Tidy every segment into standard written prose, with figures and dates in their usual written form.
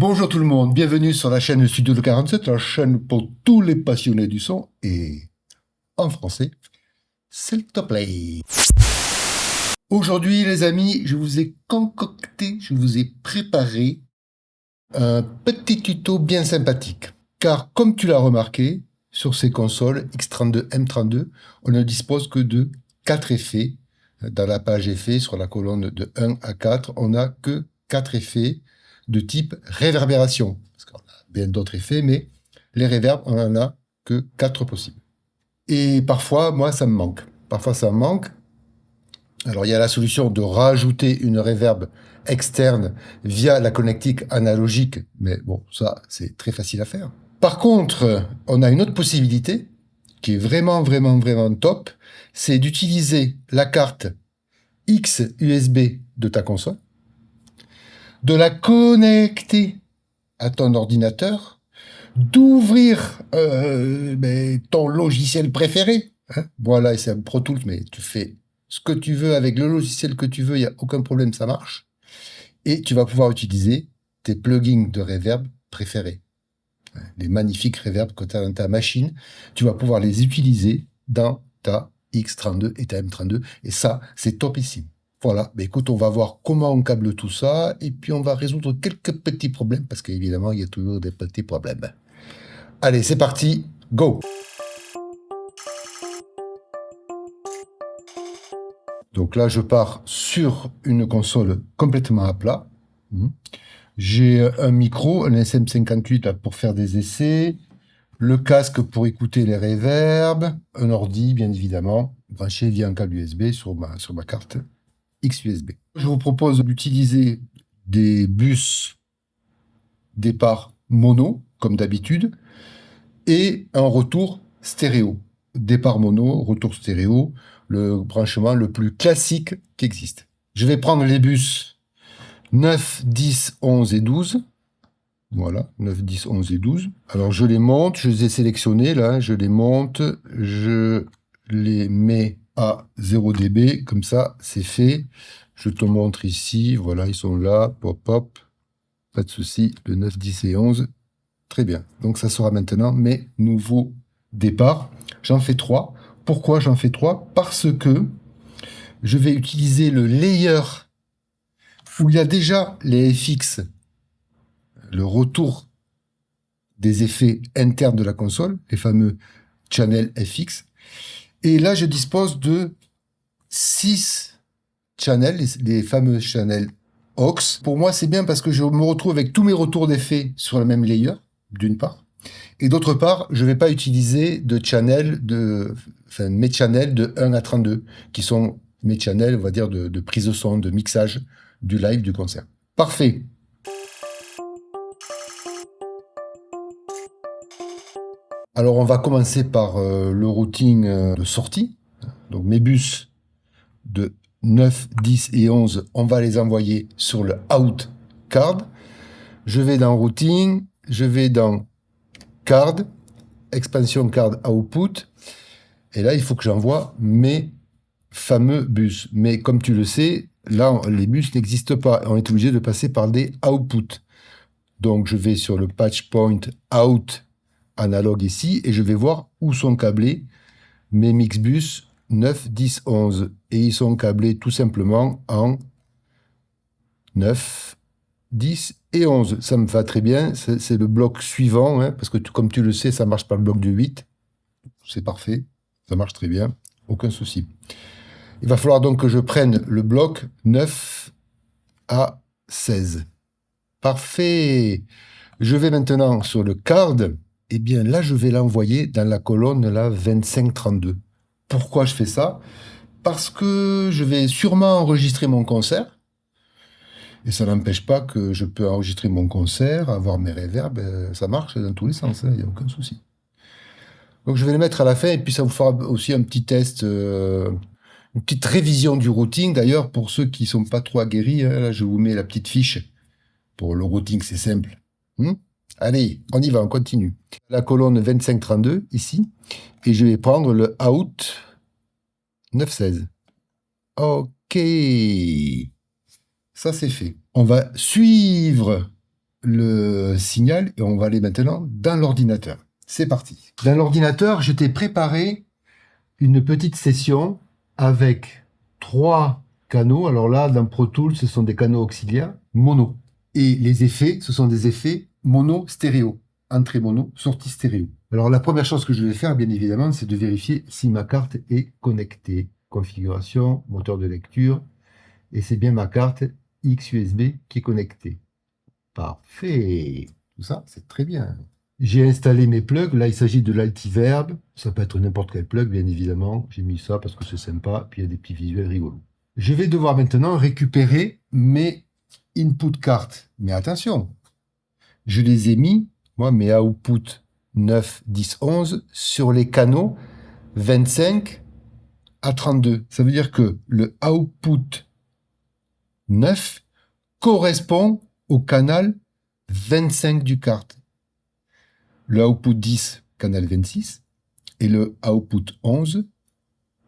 Bonjour tout le monde, bienvenue sur la chaîne Studio de 47, la chaîne pour tous les passionnés du son, et en français, s'il te plaît. Aujourd'hui les amis, je vous ai concocté, je vous ai préparé un petit tuto bien sympathique. Car comme tu l'as remarqué, sur ces consoles X32, M32, on ne dispose que de 4 effets. Dans la page effets, sur la colonne de 1 à 4, on n'a que 4 effets de type réverbération. Parce qu'on a bien d'autres effets, mais les réverbes, on n'en a que 4 possibles. Et parfois, moi, ça me manque. Parfois, ça me manque. Alors, il y a la solution de rajouter une reverb externe via la connectique analogique, mais bon, ça, c'est très facile à faire. Par contre, on a une autre possibilité qui est vraiment top, c'est d'utiliser la carte X USB de ta console, de la connecter à ton ordinateur, d'ouvrir ton logiciel préféré. Hein, voilà, c'est un Pro Tools, mais tu fais ce que tu veux avec le logiciel que tu veux, il n'y a aucun problème, ça marche. Et tu vas pouvoir utiliser tes plugins de reverb préférés. Les magnifiques reverbs que tu as dans ta machine, tu vas pouvoir les utiliser dans ta X32 et ta M32. Et ça, c'est topissime. Voilà, bah écoute, on va voir comment on câble tout ça, et puis on va résoudre quelques petits problèmes, parce qu'évidemment, il y a toujours des petits problèmes. Allez, c'est parti, go! Donc là, je pars sur une console complètement à plat. J'ai un micro, un SM58 là, pour faire des essais, le casque pour écouter les reverbs, un ordi, bien évidemment, branché via un câble USB sur ma carte X-USB. Je vous propose d'utiliser des bus départ mono, comme d'habitude, et un retour stéréo. Départ mono, retour stéréo, le branchement le plus classique qui existe. Je vais prendre les bus 9, 10, 11 et 12. Voilà, 9, 10, 11 et 12. Alors je les monte, je les ai sélectionnés là, je les monte, je les mets à 0 dB, comme ça c'est fait. Je te montre ici, voilà, ils sont là, pop, pop, pas de souci, le 9, 10 et 11, très bien. Donc ça sera maintenant mes nouveaux départs. J'en fais 3. Pourquoi j'en fais 3? Parce que je vais utiliser le layer où il y a déjà les FX, le retour des effets internes de la console, les fameux channels FX. Et là, je dispose de 6 channels, les fameux channels aux. Pour moi, c'est bien parce que je me retrouve avec tous mes retours d'effets sur le même layer, d'une part. Et d'autre part, je ne vais pas utiliser de channels mes channels de 1 à 32, qui sont mes channels, on va dire, de prise de son, de mixage du live, du concert. Parfait. Alors, on va commencer par le routing de sortie. Donc, mes bus de 9, 10 et 11, on va les envoyer sur le out card. Je vais dans routing, je vais dans card, expansion card output. Et là, il faut que j'envoie mes fameux bus. Mais comme tu le sais, là, les bus n'existent pas. On est obligé de passer par des outputs. Donc, je vais sur le patch point out analogue ici et je vais voir où sont câblés mes mixbus 9, 10, 11. Et ils sont câblés tout simplement en 9, 10 et 11. Ça me va très bien. C'est le bloc suivant, hein, parce que comme tu le sais, ça marche par le bloc de 8. C'est parfait. Ça marche très bien. Aucun souci. Il va falloir donc que je prenne le bloc 9 à 16. Parfait. Je vais maintenant sur le card. Eh bien, là, je vais l'envoyer dans la colonne là, 25-32. Pourquoi je fais ça? Parce que je vais sûrement enregistrer mon concert. Et ça n'empêche pas que je peux enregistrer mon concert, avoir mes reverbs, ça marche dans tous les sens, il n'y a aucun souci. Donc je vais les mettre à la fin, et puis ça vous fera aussi un petit test, une petite révision du routing. D'ailleurs, pour ceux qui ne sont pas trop aguerris, hein, là, je vous mets la petite fiche. Pour le routing, c'est simple. Allez, on y va, on continue. La colonne 25-32, ici, et je vais prendre le out 9-16. OK. Ça, c'est fait. On va suivre le signal et on va aller maintenant dans l'ordinateur. C'est parti. Dans l'ordinateur, je t'ai préparé une petite session avec 3 canaux. Alors là, dans Pro Tools, ce sont des canaux auxiliaires mono. Et les effets, ce sont des effets mono-stéréo. Entrée mono, sortie stéréo. Alors la première chose que je vais faire, bien évidemment, c'est de vérifier si ma carte est connectée. Configuration, moteur de lecture. Et c'est bien ma carte XUSB qui est connectée. Parfait. Tout ça, c'est très bien. J'ai installé mes plugs. Là, il s'agit de l'Altiverb. Ça peut être n'importe quel plug, bien évidemment. J'ai mis ça parce que c'est sympa. Puis il y a des petits visuels rigolos. Je vais devoir maintenant récupérer mes input cartes. Mais attention, je les ai mis, moi, mes output 9, 10, 11, sur les canaux 25 à 32. Ça veut dire que le output 9 correspond au canal 25 du carte. Le output 10, canal 26, et le output 11,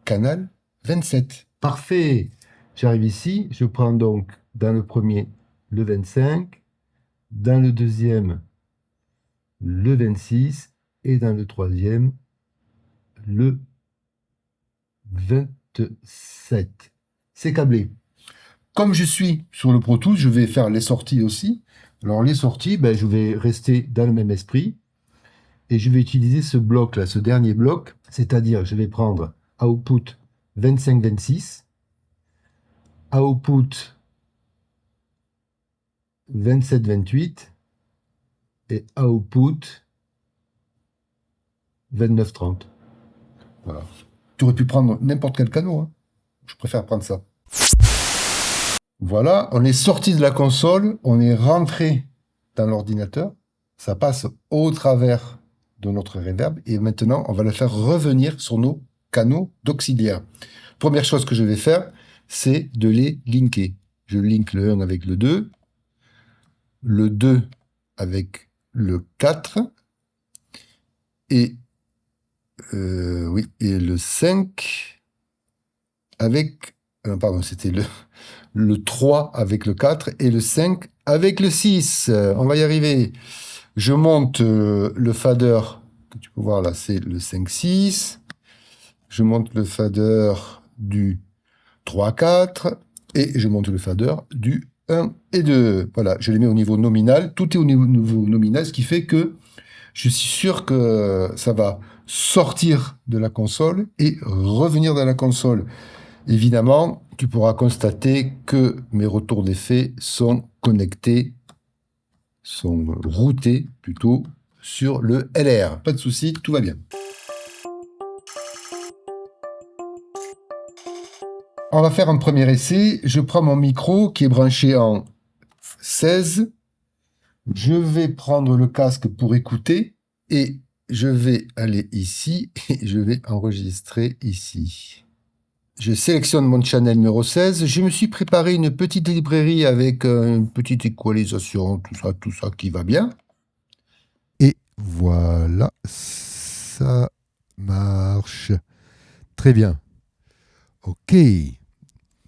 canal 27. Parfait. J'arrive ici, je prends donc dans le premier le 25, dans le deuxième le 26, et dans le troisième le 27. C'est câblé. Comme je suis sur le Pro Tools, je vais faire les sorties aussi. Alors les sorties, je vais rester dans le même esprit. Et je vais utiliser ce bloc-là, ce dernier bloc. C'est-à-dire, je vais prendre output 25-26, output 27-28 et output 29-30. Voilà. Tu aurais pu prendre n'importe quel canal, hein. Je préfère prendre ça. Voilà, on est sorti de la console, on est rentré dans l'ordinateur, ça passe au travers de notre reverb, et maintenant, on va le faire revenir sur nos canaux d'auxiliaire. Première chose que je vais faire, c'est de les linker. Je link le 1 avec le 2 avec le 4, et, et le 5 avec... pardon, c'était le 3 avec le 4 et le 5 avec le 6. On va y arriver. Je monte le fader, que tu peux voir là, c'est le 5-6. Je monte le fader du 3-4 et je monte le fader du 1 et 2. Voilà, je les mets au niveau nominal. Tout est au niveau nominal, ce qui fait que je suis sûr que ça va sortir de la console et revenir dans la console. Évidemment, tu pourras constater que mes retours d'effet sont connectés, sont routés plutôt sur le LR. Pas de souci, tout va bien. On va faire un premier essai. Je prends mon micro qui est branché en 16. Je vais prendre le casque pour écouter et je vais aller ici et je vais enregistrer ici. Je sélectionne mon channel numéro 16. Je me suis préparé une petite librairie avec une petite équalisation, tout ça qui va bien. Et voilà, ça marche. Très bien. OK.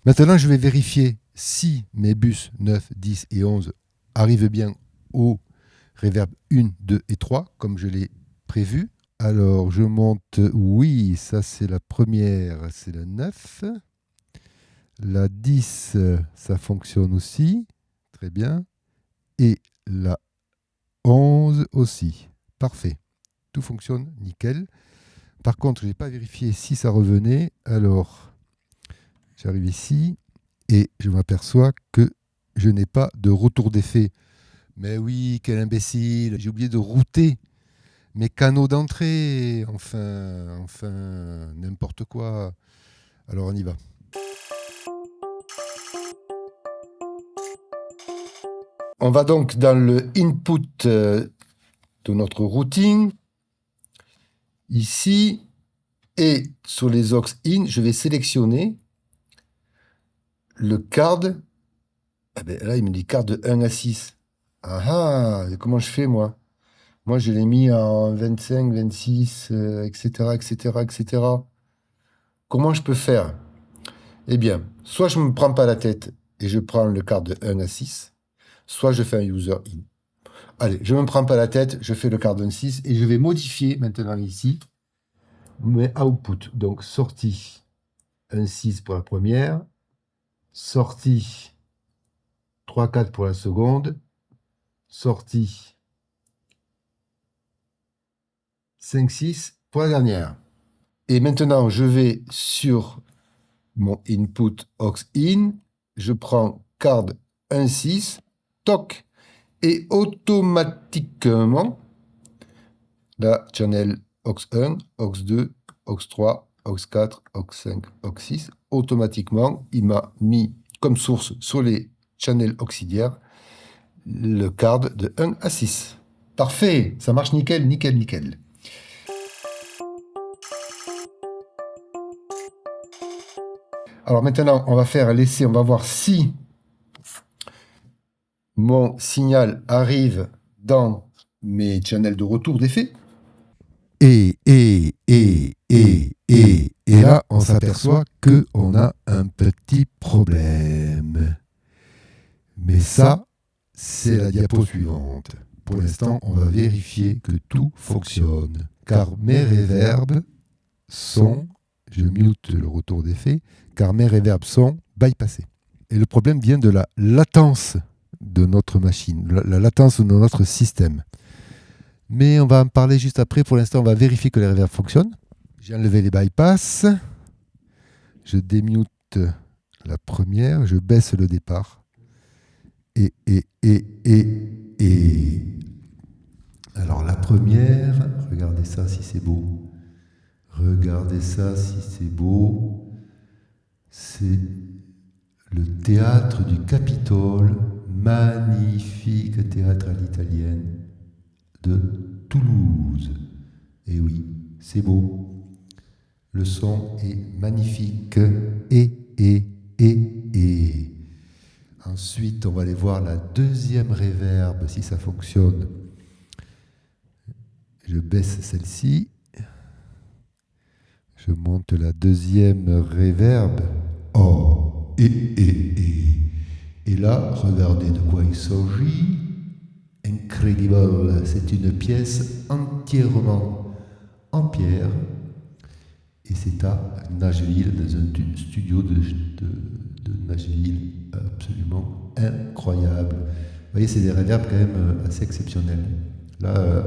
Maintenant, je vais vérifier si mes bus 9, 10 et 11 arrivent bien au reverb 1, 2 et 3, comme je l'ai prévu. Alors, je monte, oui, ça c'est la première, c'est la 9. La 10, ça fonctionne aussi, très bien. Et la 11 aussi, parfait. Tout fonctionne, nickel. Par contre, je n'ai pas vérifié si ça revenait. Alors, j'arrive ici et je m'aperçois que je n'ai pas de retour d'effet. Mais oui, quel imbécile, j'ai oublié de router mes canaux d'entrée, enfin, n'importe quoi. Alors on y va. On va donc dans le input de notre routing, ici, et sur les aux in, je vais sélectionner le card. Là, il me dit card de 1 à 6. Ah, comment je fais, moi? Moi, je l'ai mis en 25, 26, etc., etc., etc. Comment je peux faire? Eh bien, soit je ne me prends pas la tête et je prends le card de 1 à 6, soit je fais un user in. Allez, je ne me prends pas la tête, je fais le quart d'un 6 et je vais modifier maintenant ici mes outputs. Donc, sortie 1 6 pour la première, sortie 3 4 pour la seconde, sortie 5 6 pour la dernière. Et maintenant, je vais sur mon input aux in, je prends card 1 6, toc, et automatiquement, la channel aux 1, aux 2, aux 3, aux 4, aux 5, aux 6, automatiquement, il m'a mis comme source sur les channels auxiliaires le card de 1 à 6. Parfait, ça marche nickel, nickel, nickel. Alors maintenant, on va faire l'essai, on va voir si mon signal arrive dans mes channels de retour d'effet. Et là, on s'aperçoit qu'on a un petit problème. Mais ça, c'est la diapo suivante. Pour l'instant, on va vérifier que tout fonctionne. Car mes reverbs sont, je mute le retour d'effet, car mes reverbs sont bypassés. Et le problème vient de la latence de notre machine, la latence de notre système. Mais on va en parler juste après. Pour l'instant, on va vérifier que les reverbs fonctionnent. J'ai enlevé les bypass. Je démute la première. Je baisse le départ. Et. Alors, la première, regardez ça si c'est beau. Regardez ça si c'est beau. C'est le théâtre du Capitole. Magnifique théâtre à l'italienne de Toulouse. Et oui, c'est beau. Le son est magnifique. Et. Ensuite, on va aller voir la deuxième reverb, si ça fonctionne. Je baisse celle-ci. Je monte la deuxième reverb. Oh, et là, regardez de quoi il s'agit. Incredible, c'est une pièce entièrement en pierre et c'est à Nashville, dans un studio de Nashville absolument incroyable. Vous voyez, c'est des reverbs quand même assez exceptionnels. Là,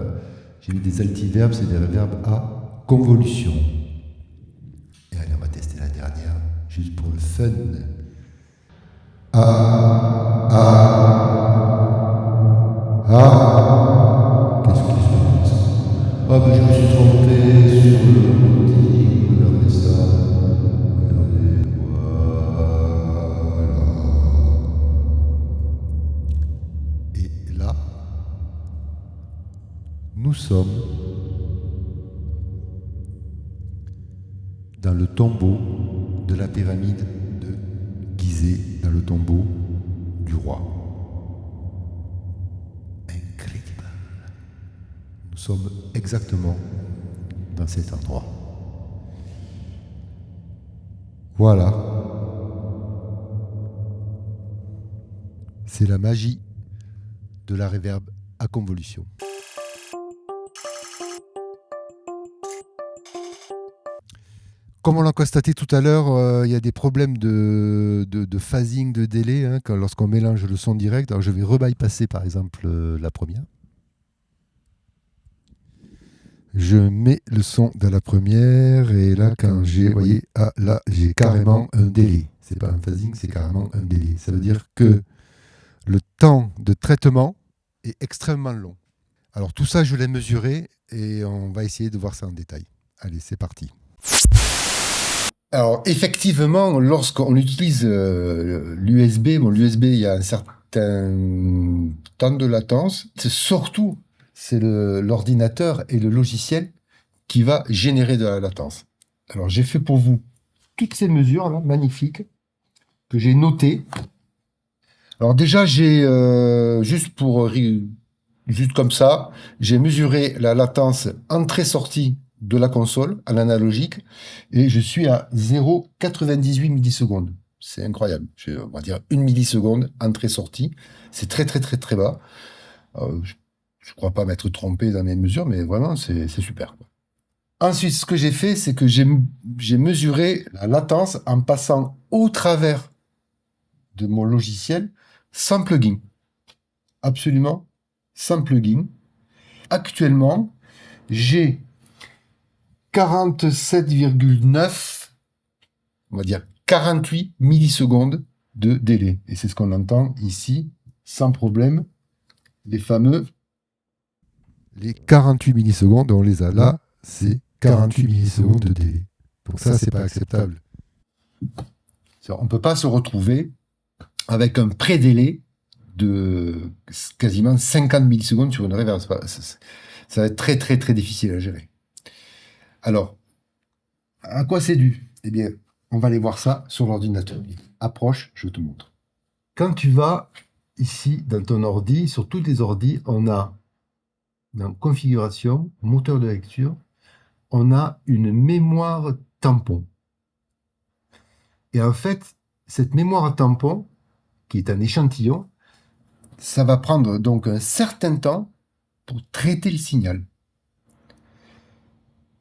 j'ai mis des altiverbes, c'est des reverbs à convolution. Et allez, on va tester la dernière, juste pour le fun. Qu'est-ce qui se passe? Ah, ben je me suis trompé sur le boutique. Regardez ça. Regardez, voilà. Et là, nous sommes dans le tombeau de la pyramide de Gizeh, dans le tombeau du roi. Nous sommes exactement dans cet endroit. Voilà. C'est la magie de la reverb à convolution. Comme on l'a constaté tout à l'heure, il y a des problèmes de phasing, de délai, lorsqu'on mélange le son direct. Alors je vais rebypasser par exemple la première. Je mets le son dans la première et là, quand j'ai, voyez, là, j'ai carrément un délai. C'est pas un phasing, c'est carrément un délai. Ça veut dire que le temps de traitement est extrêmement long. Alors tout ça, je l'ai mesuré et on va essayer de voir ça en détail. Allez, c'est parti. Alors, effectivement, lorsqu'on utilise l'USB, l'USB, il y a un certain temps de latence. C'est l'ordinateur et le logiciel qui va générer de la latence. Alors, j'ai fait pour vous toutes ces mesures là, magnifiques, que j'ai notées. Alors déjà, j'ai juste comme ça, j'ai mesuré la latence entrée-sortie de la console à l'analogique et je suis à 0,98 millisecondes. C'est incroyable. On va dire 1 milliseconde entrée-sortie. C'est très très très très bas. Je ne crois pas m'être trompé dans mes mesures, mais vraiment, c'est super, quoi. Ensuite, ce que j'ai fait, c'est que j'ai mesuré la latence en passant au travers de mon logiciel sans plugin. Absolument sans plugin. Actuellement, j'ai 47,9, on va dire 48 millisecondes de délai. Et c'est ce qu'on entend ici, sans problème, les fameux... Les 48 millisecondes, on les a là, c'est 48 millisecondes de délai. Donc ça, c'est pas acceptable. On ne peut pas se retrouver avec un pré-délai de quasiment 50 millisecondes sur une reverse. Ça va être très, très, très difficile à gérer. Alors, à quoi c'est dû? Eh bien, on va aller voir ça sur l'ordinateur. Approche, je te montre. Quand tu vas ici dans ton ordi, sur tous les ordis, on a dans configuration, moteur de lecture, on a une mémoire tampon. Et en fait, cette mémoire tampon, qui est un échantillon, ça va prendre donc un certain temps pour traiter le signal.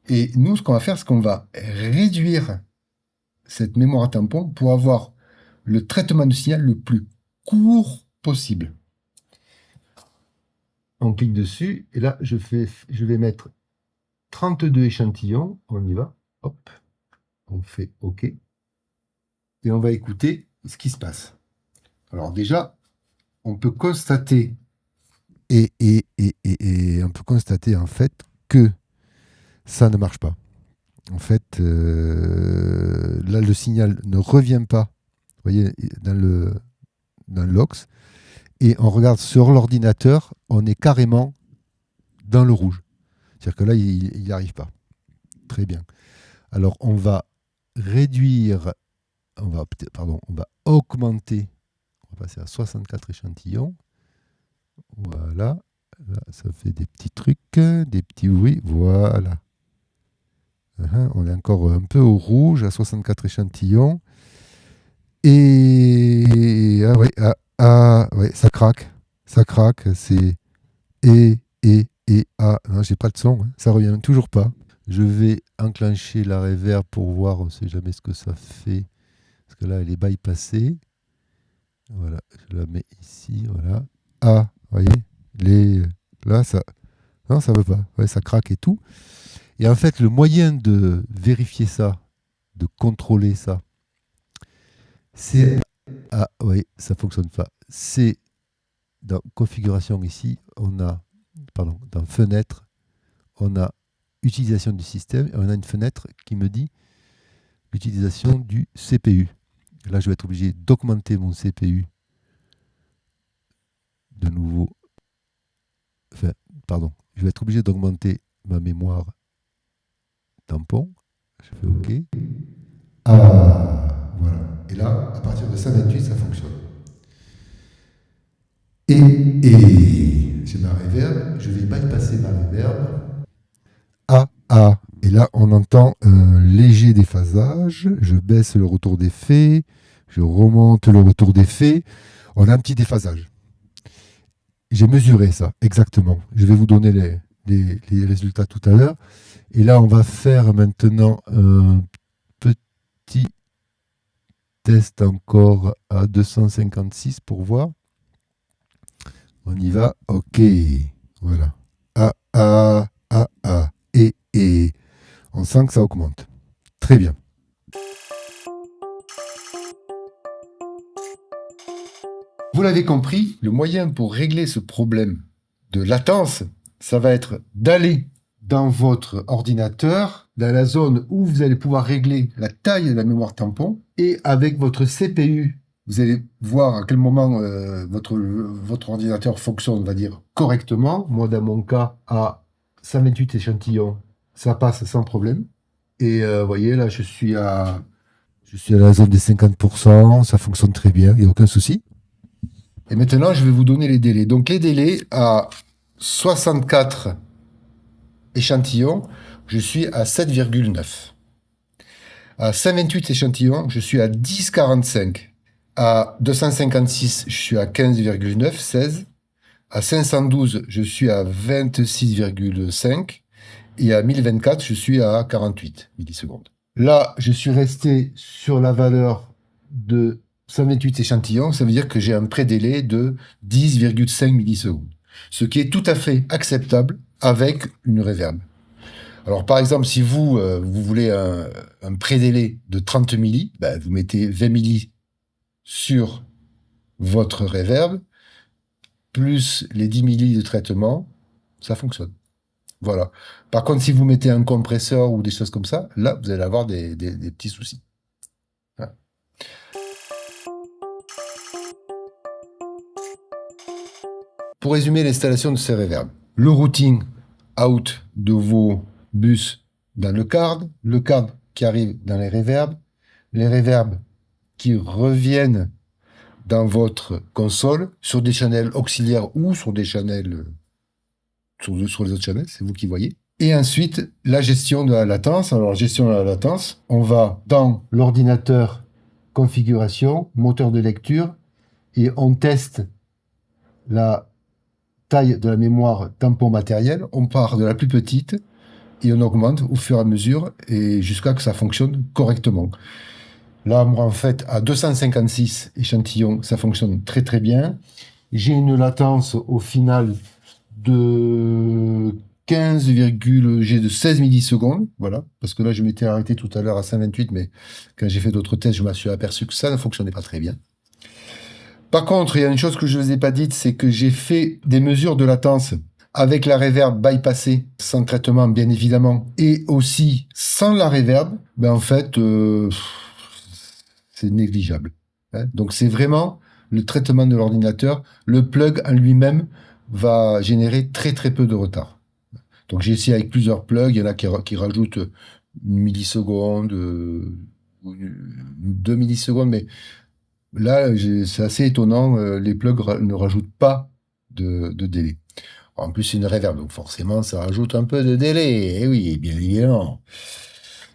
Et nous, ce qu'on va faire, c'est qu'on va réduire cette mémoire tampon pour avoir le traitement du signal le plus court possible. On clique dessus, et là, je vais mettre 32 échantillons. On y va. Hop. On fait OK. Et on va écouter ce qui se passe. Alors déjà, on peut constater... Et on peut constater en fait que ça ne marche pas. En fait, là, le signal ne revient pas, vous voyez, dans le LOX. Et on regarde sur l'ordinateur, on est carrément dans le rouge. C'est-à-dire que là, il n'y arrive pas. Très bien. Alors, on va réduire, on va augmenter, on va passer à 64 échantillons. Voilà. Là, ça fait des petits trucs, des petits bruits. Voilà. On est encore un peu au rouge, à 64 échantillons. Et ouais, ça craque. Ça craque. C'est non, j'ai pas de son. Ça revient toujours pas. Je vais enclencher la reverb pour voir, on ne sait jamais ce que ça fait. Parce que là, elle est bypassée. Voilà, je la mets ici. Voilà. Ah, vous voyez, là, ça. Non, ça veut pas. Ouais, ça craque et tout. Et en fait, le moyen de vérifier ça, de contrôler ça, c'est... Ah oui, ça ne fonctionne pas. C'est dans configuration ici, dans fenêtre, on a utilisation du système et on a une fenêtre qui me dit l'utilisation du CPU. Là, je vais être obligé d'augmenter mon CPU de nouveau. Je vais être obligé d'augmenter ma mémoire tampon. Je fais OK. Ah, voilà. Et là, à partir de 128, ça fonctionne. Et j'ai ma reverb. Je vais bypasser ma reverb. Et là, on entend un léger déphasage. Je baisse le retour d'effet. Je remonte le retour d'effet. On a un petit déphasage. J'ai mesuré ça, exactement. Je vais vous donner les résultats tout à l'heure. Et là, on va faire maintenant un petit test encore à 256 pour voir. On y va. OK. Voilà. Et on sent que ça augmente. Très bien. Vous l'avez compris, le moyen pour régler ce problème de latence, ça va être d'aller dans votre ordinateur, dans la zone où vous allez pouvoir régler la taille de la mémoire tampon, et avec votre CPU, vous allez voir à quel moment votre ordinateur fonctionne, on va dire, correctement. Moi, dans mon cas, à 128 échantillons, ça passe sans problème. Et vous voyez, là, je suis à la zone des 50%, ça fonctionne très bien, il n'y a aucun souci. Et maintenant, je vais vous donner les délais. Donc, les délais à 64 échantillons, je suis à 7,9. À 128 échantillons, je suis à 10,45. À 256, je suis à 15,9, 16. À 512, je suis à 26,5. Et à 1024, je suis à 48 millisecondes. Là, je suis resté sur la valeur de 128 échantillons. Ça veut dire que j'ai un prédélai de 10,5 millisecondes. Ce qui est tout à fait acceptable avec une reverb. Alors, par exemple, si vous voulez un prédélai de 30 milli, ben, vous mettez 20 milli sur votre reverb, plus les 10 milli de traitement, ça fonctionne. Voilà. Par contre, si vous mettez un compresseur ou des choses comme ça, là, vous allez avoir des petits soucis. Voilà. Pour résumer l'installation de ces reverbs, le routing out de vos bus dans le card qui arrive dans les reverbs qui reviennent dans votre console sur des channels auxiliaires ou sur des channels sur les autres channels, c'est vous qui voyez. Et ensuite, la gestion de la latence. Alors, gestion de la latence, on va dans l'ordinateur configuration, moteur de lecture, et on teste la taille de la mémoire tampon matériel. On part de la plus petite et on augmente au fur et à mesure et jusqu'à que ça fonctionne correctement. Là, moi, en fait, à 256 échantillons, ça fonctionne très très bien. J'ai une latence au final de 16 millisecondes, voilà, parce que là, je m'étais arrêté tout à l'heure à 128, mais quand j'ai fait d'autres tests, je me suis aperçu que ça ne fonctionnait pas très bien. Par contre, il y a une chose que je ne vous ai pas dite, c'est que j'ai fait des mesures de latence avec la reverb bypassée, sans traitement, bien évidemment, et aussi sans la reverb, ben en fait, c'est négligeable. Hein. Donc, c'est vraiment le traitement de l'ordinateur. Le plug en lui-même va générer très très peu de retard. Donc j'ai essayé avec plusieurs plugs, il y en a qui rajoutent une milliseconde, 2 millisecondes, mais là c'est assez étonnant, les plugs ne rajoutent pas de délai. En plus c'est une reverb, donc forcément ça rajoute un peu de délai, et oui, bien évidemment.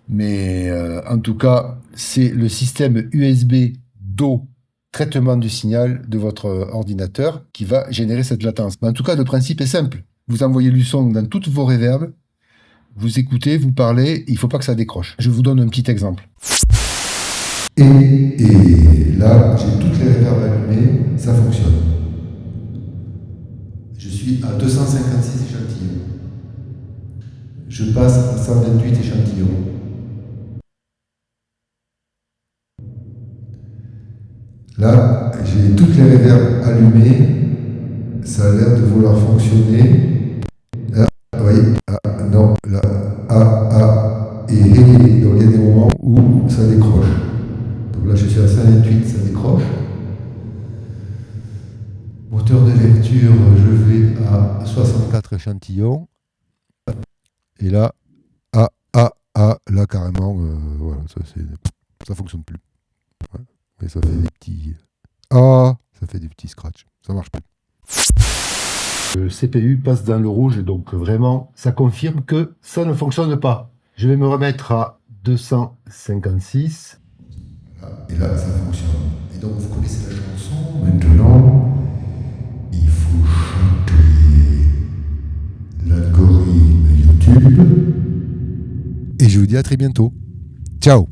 Mais en tout cas, c'est le système USB DO traitement du signal de votre ordinateur qui va générer cette latence. Mais en tout cas, le principe est simple. Vous envoyez du son dans toutes vos reverbs, vous écoutez, vous parlez, il ne faut pas que ça décroche. Je vous donne un petit exemple. Et là, j'ai toutes les reverbs allumées, ça fonctionne. Je suis à 256 échantillons. Je passe à 128 échantillons. Là, j'ai toutes les reverbs allumées, ça a l'air de vouloir fonctionner. Là, vous voyez, non, là, et donc il y a des moments où ça décroche. Donc là, je suis à 128, ça décroche. Moteur de lecture, je vais à 64 échantillons. Et là, là carrément, voilà, ça fonctionne plus. Ouais. Et ça fait des petits... ça fait des petits scratchs. Ça marche plus. Le CPU passe dans le rouge, donc vraiment, ça confirme que ça ne fonctionne pas. Je vais me remettre à 256. Et là, ça fonctionne. Et donc, vous connaissez la chanson. Maintenant, il faut chanter l'algorithme YouTube. Et je vous dis à très bientôt. Ciao!